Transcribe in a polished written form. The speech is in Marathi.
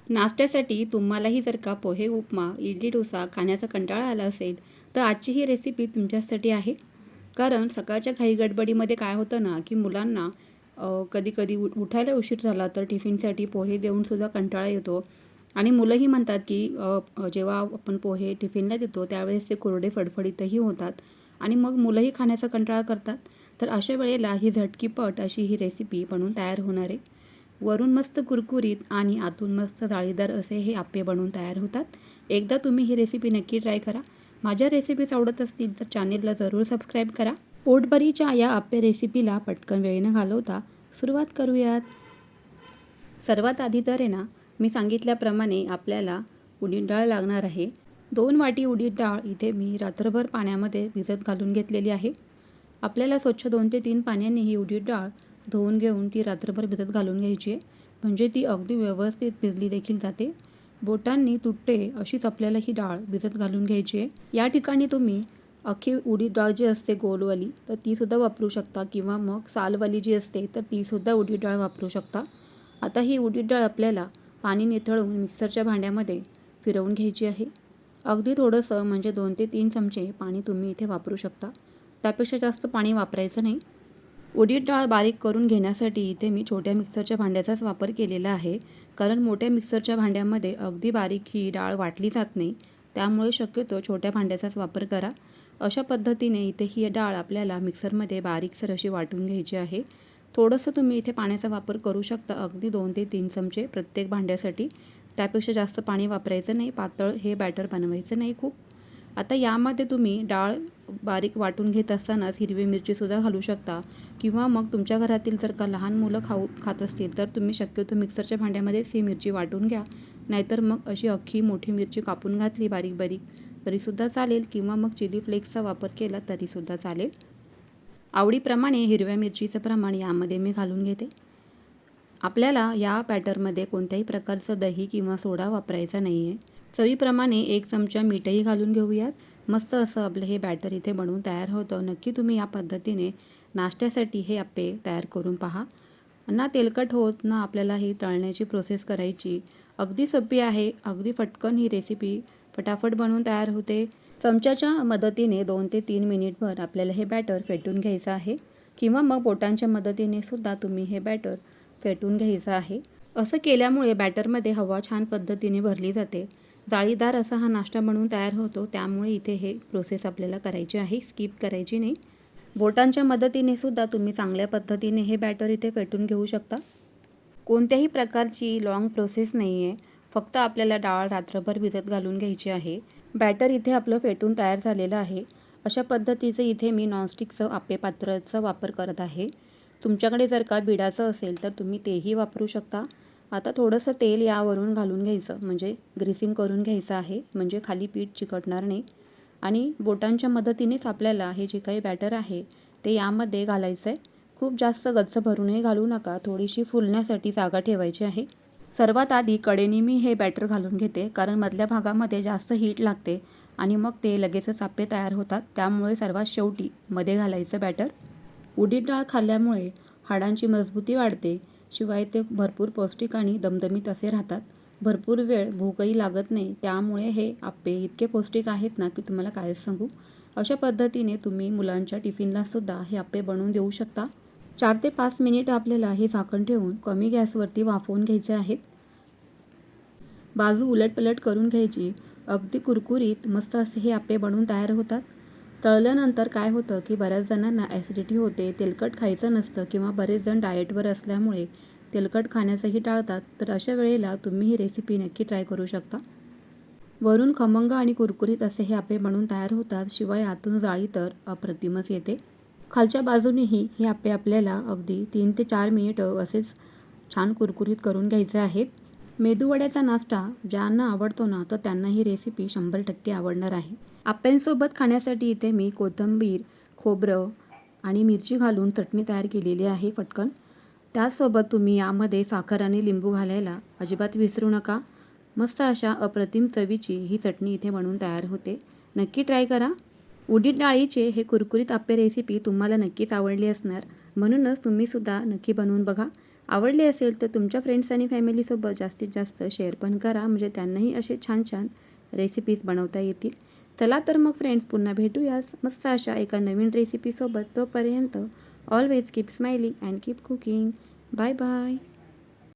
नाश्त्यासाठी तुम्हालाही जर का पोहे, उपमा, इडली, डोसा खाण्याचा कंटाळा आला असेल, तर आजची ही रेसिपी तुमच्यासाठी आहे. कारण सकाळच्या घाई गडबडीमध्ये काय होतं ना, की मुलांना कधी-कधी उठायला उशीर झाला तर टिफिनसाठी पोहे देऊनसुद्धा कंटाळा येतो आणि मुलंही म्हणतात, की जेव्हा आपण पोहे टिफिनला देतो त्यावेळेस ते कोरडे फडफडीतही होतात आणि मग मुलंही खाण्याचा कंटाळा करतात. तर अशा वेळेला ही झटकीपट अशी ही रेसिपी बनवून तयार होणार आहे. वरून मस्त कुरकुरीत आणि आतून मस्त जाळीदार असे हे आप्पे बनवून तयार होतात. एकदा तुम्ही ही रेसिपी नक्की ट्राय करा. माझ्या रेसिपीज आवडत असतील तर चॅनेलला जरूर सबस्क्राईब करा. पोटभरीच्या या आप्पे रेसिपीला पटकन वेळ न घालवता सुरुवात करूयात. सर्वात आधी तर आहे ना, मी सांगितल्याप्रमाणे आपल्याला उडीद डाळ लागणार आहे. 2 वाटी उडीद डाळ इथे मी रात्रभर पाण्यामध्ये भिजत घालून घेतलेली आहे. आपल्याला स्वच्छ 2 ते 3 पाण्याने ही उडीद डाळ धुवून घेऊन ती रात्रभर भिजत घालून घ्यायची आहे. म्हणजे ती अगदी व्यवस्थित भिजली देखील जाते. बोटांनी तुटते अशीच आपल्याला ही डाळ भिजत घालून घ्यायची आहे. या ठिकाणी तुम्ही अख्खी उडीद डाळ जी असते गोलवाली तर तीसुद्धा वापरू शकता किंवा मग सालवाली जी असते तर तीसुद्धा उडीद डाळ वापरू शकता. आता ही उडीद डाळ आपल्याला पाणी निथळून मिक्सरच्या भांड्यामध्ये फिरवून घ्यायची आहे. अगदी थोडंसं म्हणजे 2 ते 3 चमचे पाणी तुम्ही इथे वापरू शकता. त्यापेक्षा जास्त पाणी वापरायचं नाही. उडीद डाळ बारीक करून घेण्यासाठी इथे मी छोट्या मिक्सरच्या भांड्याचाच वापर केलेला आहे. कारण मोठ्या मिक्सरच्या भांड्यामध्ये अगदी बारीक ही डाळ वाटली जात नाही. त्यामुळे शक्यतो छोट्या भांड्याचाच वापर करा. अशा पद्धतीने इथे ही डाळ आपल्याला मिक्सरमध्ये बारीकसर अशी वाटून घ्यायची आहे. थोडंसं तुम्ही इथे पाण्याचा वापर करू शकता. अगदी 2 ते 3 चमचे प्रत्येक भांड्यासाठी. त्यापेक्षा जास्त पाणी वापरायचं नाही. पातळ हे बॅटर बनवायचं नाही खूप. आता यामध्ये तुम्ही डाळ बारीक वाटून घेत असतानाच हिरवी मिरचीसुद्धा घालू शकता किंवा मग तुमच्या घरातील जर का लहान मुलं खात असतील तर तुम्ही शक्यतो मिक्सरच्या भांड्यामध्येच ही मिरची वाटून घ्या. नाहीतर मग अशी अख्खी मोठी मिरची कापून घातली बारीक बारीक तरीसुद्धा चालेल किंवा मग चिली फ्लेक्सचा वापर केला तरीसुद्धा चालेल. आवडीप्रमाणे हिरव्या मिरचीचं प्रमाण यामध्ये मी घालून घेते. आपल्याला या बॅटरमध्ये कोणत्याही प्रकारचं दही किंवा सोडा वापरायचा नाही आहे. चवीप्रमाणे 1 चमचा मीठही घालून घेऊयात. मस्त असं आपलं हे बॅटर इथे बनवून तयार होतं. नक्की तुम्ही या पद्धतीने नाश्त्यासाठी हे आप्पे तयार करून पहा. ना तेलकट होत ना आपल्याला ही तळण्याची प्रोसेस करायची. अगदी सोपी आहे. अगदी फटकन ही रेसिपी फटाफट बनवून तयार होते. चमच्याच्या मदतीने 2 ते 3 मिनिटभर आपल्याला हे बॅटर फेटून घ्यायचं आहे किंवा मग बोटांच्या मदतीने सुद्धा तुम्ही हे बॅटर फेटून घ्यायचं आहे. असं केल्यामुळे बॅटरमध्ये हवा छान पद्धतीने भरली जाते. जाळीदार असा हा नाश्ता बनवून तयार होतो. त्यामुळे इथे हे प्रोसेस आपल्याला करायची आहे. स्किप करायची नाही. बोटांच्या मदतीने सुद्धा तुम्ही चांगल्या पद्धतीने हे बॅटर इथे फेटून घेऊ शकता. कोणत्याही प्रकारची लाँग प्रोसेस नाही आहे. फक्त आपल्याला डाळ रात्रभर भिजत घालून घ्यायची आहे. बॅटर इथे आपलं फेटून तयार झालेलं आहे. अशा पद्धतीचं इथे मी नॉनस्टिकचं आप्पे पात्राचा वापर करत आहे. तुमच्याकडे जर का बिडाचं असेल तर तुम्ही तेही वापरू शकता. आता थोडंसं तेल यावरून घालून घ्यायचं म्हणजे ग्रीसिंग करून घ्यायचं आहे. म्हणजे खाली पीठ चिकटणार नाही आणि बोटांच्या मदतीनेच आपल्याला हे जे काही बॅटर आहे ते यामध्ये घालायचं आहे. खूप जास्त गच्च भरूनही घालू नका. थोडीशी फुलण्यासाठी जागा ठेवायची आहे. सर्वात आधी कडेने मी हे बॅटर घालून घेते कारण मधल्या भागामध्ये जास्त हीट लागते आणि मग ते लगेचच आप्पे तयार होतात. त्यामुळे सर्वात शेवटी मध्ये घालायचं बॅटर. उडीद डाळ खाल्ल्यामुळे हाडांची मजबूती वाढते. शिवाय ते भरपूर पौष्टिक आणि दमदमीत असे राहतात. भरपूर वेळ भूकही लागत नाही. त्यामुळे हे आप्पे इतके पौष्टिक आहेत ना की तुम्हाला कायच सांगू. अशा पद्धतीने तुम्ही मुलांच्या टिफिनलासुद्धा हे आप्पे बनवून देऊ शकता. 4 ते 5 मिनिट आपल्याला हे झाकण ठेवून कमी गॅसवरती वाफवून घ्यायचे आहेत. बाजू उलटपलट करून घ्यायची. अगदी कुरकुरीत मस्त असे हे आप्पे बनवून तयार होतात. तळल्यानंतर काय होतं की बऱ्याच जणांना ॲसिडिटी होते, तेलकट खायचं नसतं किंवा बरेच जण डाएटवर असल्यामुळे तेलकट खाण्यासही टाळतात. तर अशा वेळेला तुम्ही ही रेसिपी नक्की ट्राय करू शकता. वरून खमंग आणि कुरकुरीत असे हे आप्पे बनवून तयार होतात. शिवाय आतून जाळी तर अप्रतिमच येते. खालच्या बाजूनेही हे आप्पे आपल्याला अगदी 3 ते 4 मिनिटं असेच छान कुरकुरीत करून घ्यायचे आहेत. मेदूवड्याचा नाश्ता ज्यांना आवडतो ना तर त्यांना ही रेसिपी 100% आवडणार आहे. आप्यांसोबत खाण्यासाठी इथे मी कोथिंबीर, खोबरं आणि मिरची घालून चटणी तयार केलेली आहे फटकन. त्याचसोबत तुम्ही यामध्ये साखर आणि लिंबू घालायला अजिबात विसरू नका. मस्त अशा अप्रतिम चवीची ही चटणी इथे बनवून तयार होते. नक्की ट्राय करा. उडीद डाळीचे हे कुरकुरीत आप्पे रेसिपी तुम्हाला नक्कीच आवडली असणार. म्हणूनच तुम्हीसुद्धा नक्की बनवून बघा आवडली असेल तर तुमच्या फ्रेंड्स आणि फॅमिलीसोबत जास्तीत जास्त शेअर पण करा, म्हणजे त्यांनाही असे छान छान रेसिपीज बनवता येतील. चला तर मग फ्रेंड्स, पुन्हा भेटूयाच मस्त अशा एका नवीन रेसिपीसोबत. तोपर्यंत always keep smiling and keep cooking. Bye bye.